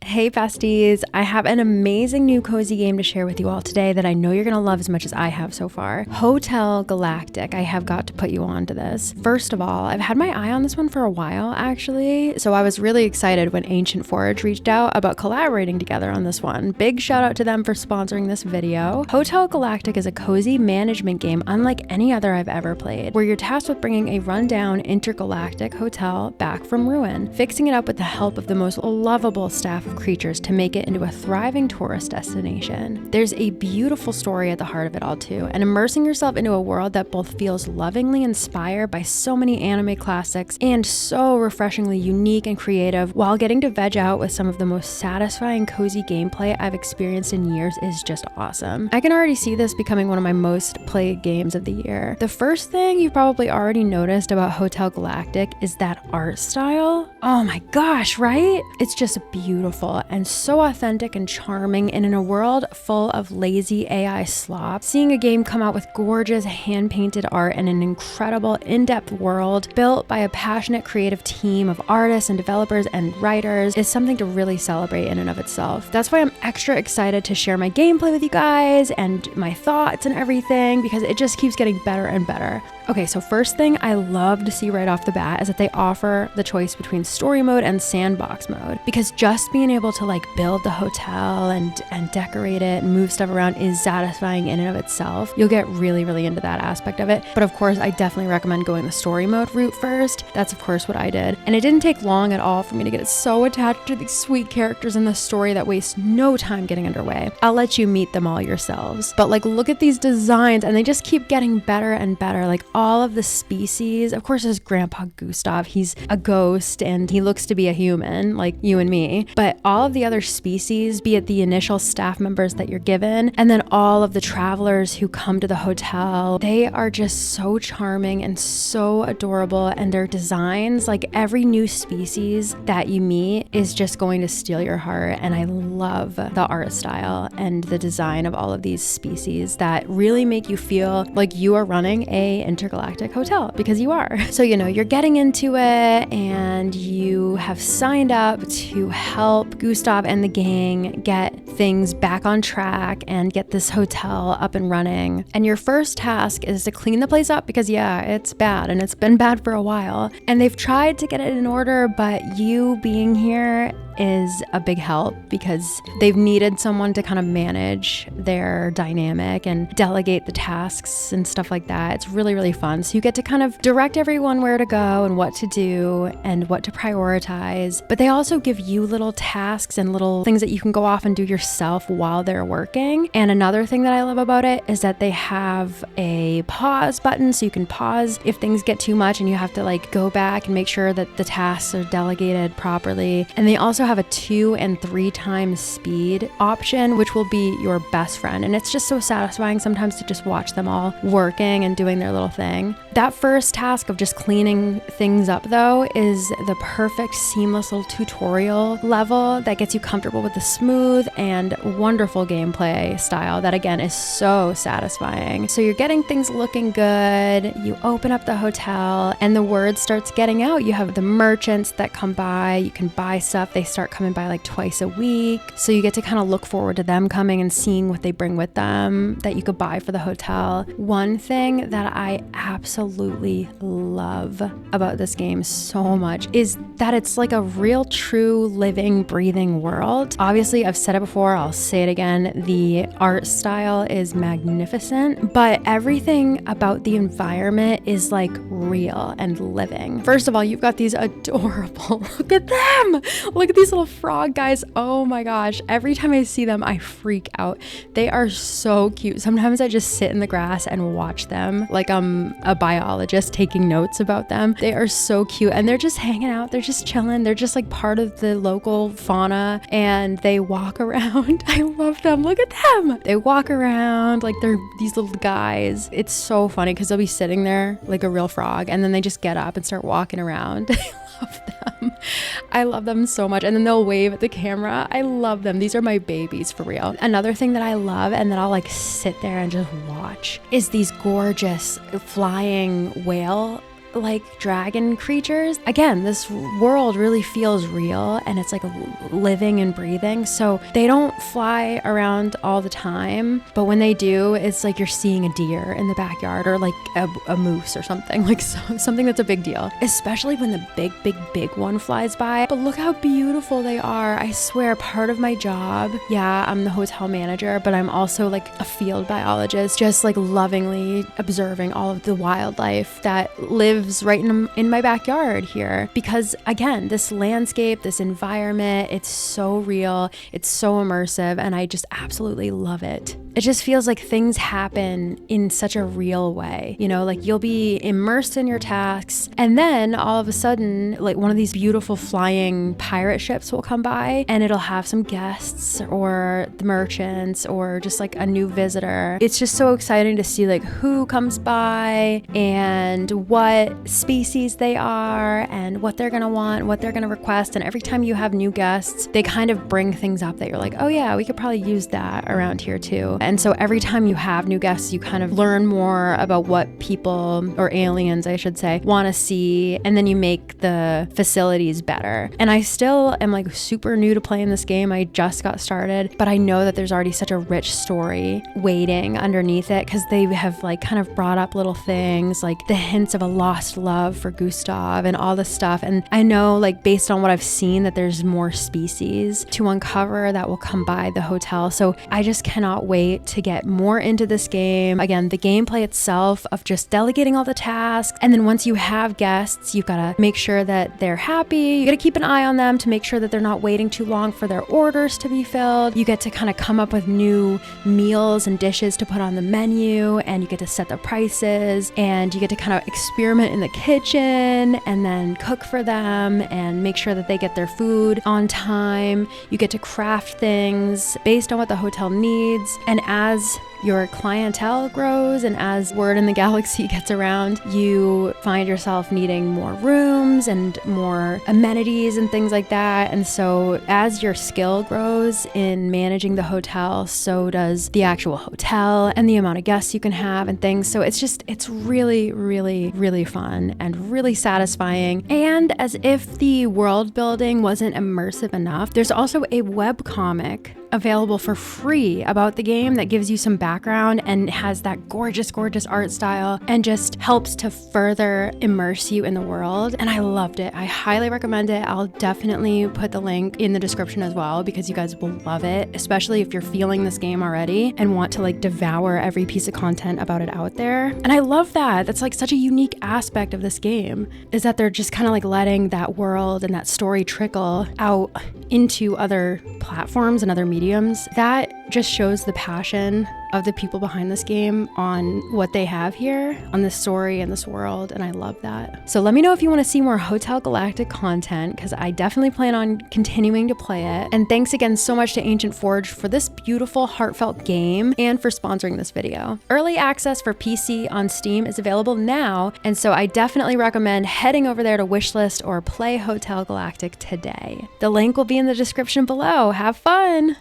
Hey besties, I have an amazing new cozy game to share with you all today that I know you're gonna love as much as I have so far. Hotel Galactic. I have got to put you on to this. First of all, I've had my eye on this one for a while actually, so I was really excited when Ancient Forge reached out about collaborating together on this one. Big shout out to them for sponsoring this video. Hotel Galactic is a cozy management game unlike any other I've ever played, where you're tasked with bringing a rundown intergalactic hotel back from ruin, fixing it up with the help of the most lovable staff of creatures to make it into a thriving tourist destination. There's a beautiful story at the heart of it all too, and immersing yourself into a world that both feels lovingly inspired by so many anime classics and so refreshingly unique and creative, while getting to veg out with some of the most satisfying cozy gameplay I've experienced in years is just awesome. I can already see this becoming one of my most played games of the year. The first thing you've probably already noticed about Hotel Galactic is that art style. Oh my gosh, right? It's just beautiful and so authentic and charming, and in a world full of lazy AI slop, seeing a game come out with gorgeous hand-painted art and an incredible in-depth world built by a passionate creative team of artists and developers and writers is something to really celebrate in and of itself. That's why I'm extra excited to share my gameplay with you guys and my thoughts and everything, because it just keeps getting better and better. Okay, so first thing I love to see right off the bat is that they offer the choice between story mode and sandbox mode, because just being able to like build the hotel and decorate it and move stuff around is satisfying in and of itself. You'll get really into that aspect of it. But of course, I definitely recommend going the story mode route first. That's of course what I did. And it didn't take long at all for me to get so attached to these sweet characters in the story that waste no time getting underway. I'll let you meet them all yourselves. But like, look at these designs and they just keep getting better and better. Like all of the species, of course there's Grandpa Gustav, he's a ghost and he looks to be a human like you and me, but all of the other species, be it the initial staff members that you're given, and then all of the travelers who come to the hotel, they are just so charming and so adorable, and their designs, like every new species that you meet is just going to steal your heart. And I love the art style and the design of all of these species that really make you feel like you are running a intergalactic hotel, because you are. So you're getting into it and you have signed up to help Gustav and the gang get things back on track and get this hotel up and running. And your first task is to clean the place up, because yeah, it's bad and it's been bad for a while. And they've tried to get it in order, but you being here is a big help, because they've needed someone to kind of manage their dynamic and delegate the tasks and stuff like that. It's really fun. So you get to kind of direct everyone where to go and what to do and what to prioritize. But they also give you little tasks and little things that you can go off and do yourself while they're working. And another thing that I love about it is that they have a pause button, so you can pause if things get too much and you have to like go back and make sure that the tasks are delegated properly. And they also have a 2 and 3 times speed option, which will be your best friend. And it's just so satisfying sometimes to just watch them all working and doing their little thing. That first task of just cleaning things up though is the perfect seamless little tutorial level that gets you comfortable with the smooth and wonderful gameplay style that again is so satisfying. So you're getting things looking good, you open up the hotel and the word starts getting out. You have the merchants that come by, you can buy stuff. They start coming by like twice a week, so you get to kind of look forward to them coming and seeing what they bring with them that you could buy for the hotel. One thing that I absolutely love about this game so much is that it's like a real true living breathing world. Obviously I've said it before, I'll say it again, the art style is magnificent, but everything about the environment is like real and living. First of all, you've got these adorable, look at them, look at these little frog guys. Oh my gosh, every time I see them I freak out. They are so cute. Sometimes I just sit in the grass and watch them like I'm a biologist taking notes about them. They are so cute and they're just hanging out, they're just chilling, they're just like part of the local fauna and they walk around. I love them, look at them. They walk around like they're these little guys. It's so funny because they'll be sitting there like a real frog and then they just get up and start walking around. Love them. I love them so much. And then they'll wave at the camera. I love them. These are my babies for real. Another thing that I love and that I'll like sit there and just watch is these gorgeous flying whale like dragon creatures. Again, this world really feels real and it's like living and breathing. So they don't fly around all the time, but when they do, it's like you're seeing a deer in the backyard or like a moose or something, like something that's a big deal, especially when the big one flies by. But look how beautiful they are. I swear, part of my job, yeah, I'm the hotel manager, but I'm also like a field biologist, just like lovingly observing all of the wildlife that lives right in my backyard here. Because again, this landscape, this environment, it's so real, it's so immersive, and I just absolutely love it. It just feels like things happen in such a real way, you know, like you'll be immersed in your tasks, and then all of a sudden, like one of these beautiful flying pirate ships will come by and it'll have some guests or the merchants or just like a new visitor. It's just so exciting to see like who comes by and what species they are and what they're gonna want, what they're gonna request. And every time you have new guests, they kind of bring things up that you're like, oh yeah, we could probably use that around here too. And so every time you have new guests, you kind of learn more about what people, or aliens I should say, want to see, and then you make the facilities better. And I still am like super new to playing this game. I just got started, but I know that there's already such a rich story waiting underneath it, because they have like kind of brought up little things like the hints of a lost love for Gustav and all this stuff. And I know, like, based on what I've seen, that there's more species to uncover that will come by the hotel. So I just cannot wait to get more into this game. Again, the gameplay itself of just delegating all the tasks, and then once you have guests, you've got to make sure that they're happy. You got to keep an eye on them to make sure that they're not waiting too long for their orders to be filled. You get to kind of come up with new meals and dishes to put on the menu, and you get to set the prices, and you get to kind of experiment in the kitchen and then cook for them and make sure that they get their food on time. You get to craft things based on what the hotel needs. And as your clientele grows and as word in the galaxy gets around, you find yourself needing more rooms and more amenities and things like that. And so as your skill grows in managing the hotel, so does the actual hotel and the amount of guests you can have and things. So it's really, really, really fun and really satisfying. And as if the world building wasn't immersive enough, there's also a webcomic available for free about the game that gives you some background and has that gorgeous art style and just helps to further immerse you in the world. And I loved it. I highly recommend it. I'll definitely put the link in the description as well, because you guys will love it, especially if you're feeling this game already and want to like devour every piece of content about it out there. And I love that. That's like such a unique aspect of this game, is that they're just kind of like letting that world and that story trickle out into other platforms and other mediums. That just shows the passion of the people behind this game on what they have here, on this story and this world, and I love that. So let me know if you want to see more Hotel Galactic content, because I definitely plan on continuing to play it. And thanks again so much to Ancient Forge for this beautiful, heartfelt game and for sponsoring this video. Early access for PC on Steam is available now, and so I definitely recommend heading over there to wishlist or play Hotel Galactic today. The link will be in the description below. Have fun!